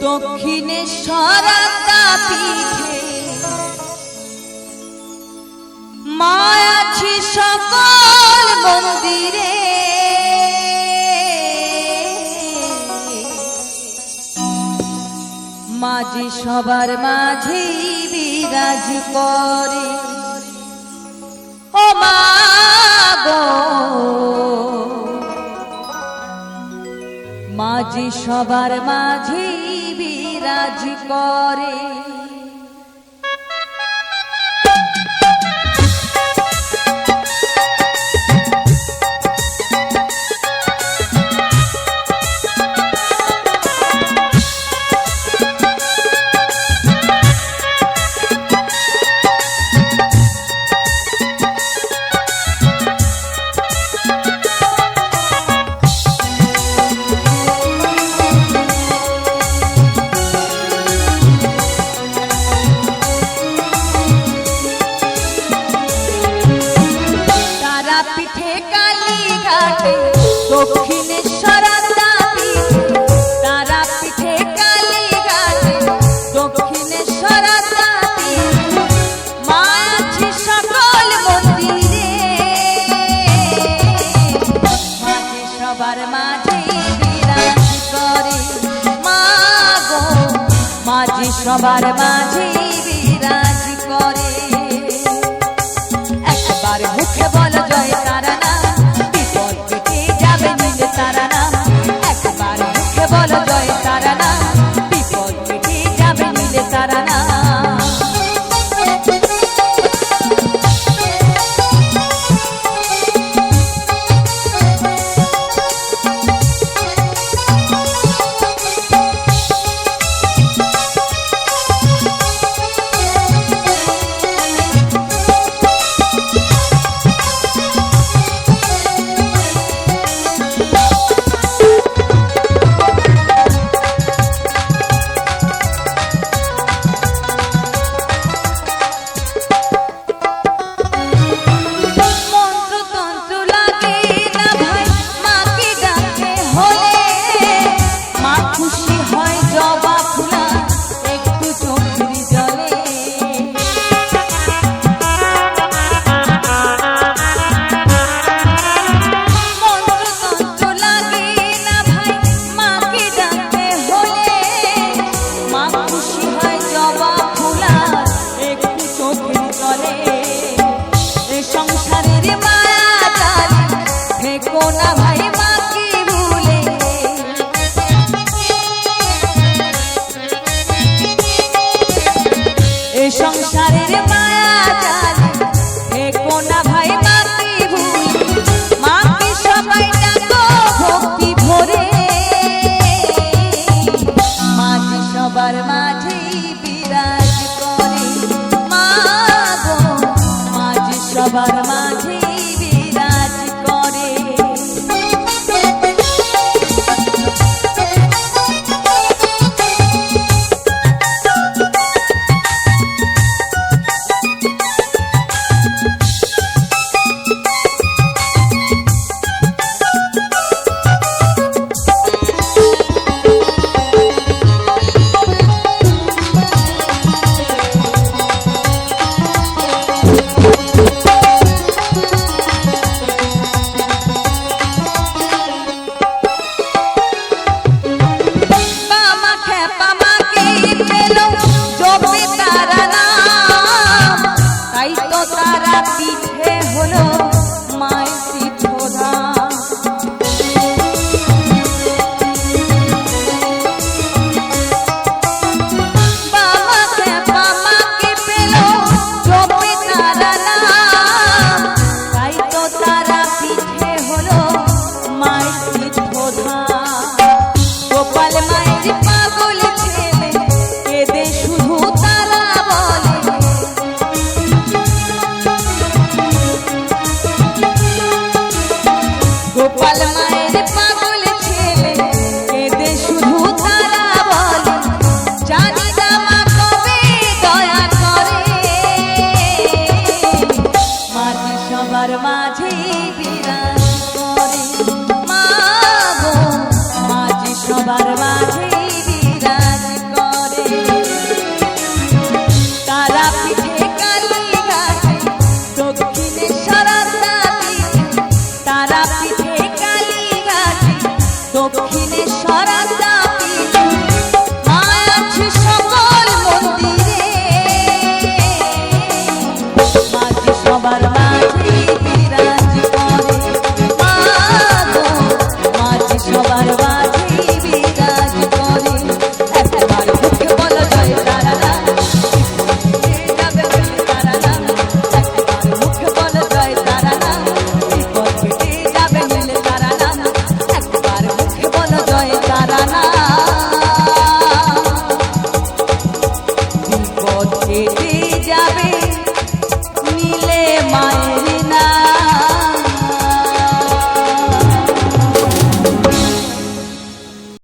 দক্ষিণেশ্বর তাপিঠে মা আছি সকল মন্দিরে, মাঝি সবার মাঝে বিরাজ করে। ও মা গো মাঝি সবার মাঝে বিরাজ করে। পিঠে কালীঘাটে দক্ষিণেশ্বর তাপিঠে, তারা পিঠে কালীঘাটে দক্ষিণেশ্বর তাপিঠে মা আছি সকল মন্দিরে, মাঝে সবার মাঝে বিরাজ করে। মা গো মাঝে সবার মাঝে বিরাজ করে। একবার মুখে বল জয় তারা নাম, বিপদ কেটে যাবে নীলে তারা নাম। একবার মুখে বল জয় তারা নাম, বিপদ কেটে যাবে নীলে তারা নাম। সংসারের মায়া জালে থেকো না ভাই মাকে ভুলে, মাকে সবাই ডাকো ভক্তি ভরে। মাঝে সবার মাঝে বিরাজ করে। মা গো মাঝে সবার মাঝে বিরাজ করে। পিঠে হলো মায়ের তীর্থধাম। বাবাকে পেল জপে তারা নাম, তাই তো তারা পিঠে হলো মায়ের তীর্থধাম। গোপাল মায়ের পাগল ছেলে কেঁদে শুধু তারা বলে, যাবে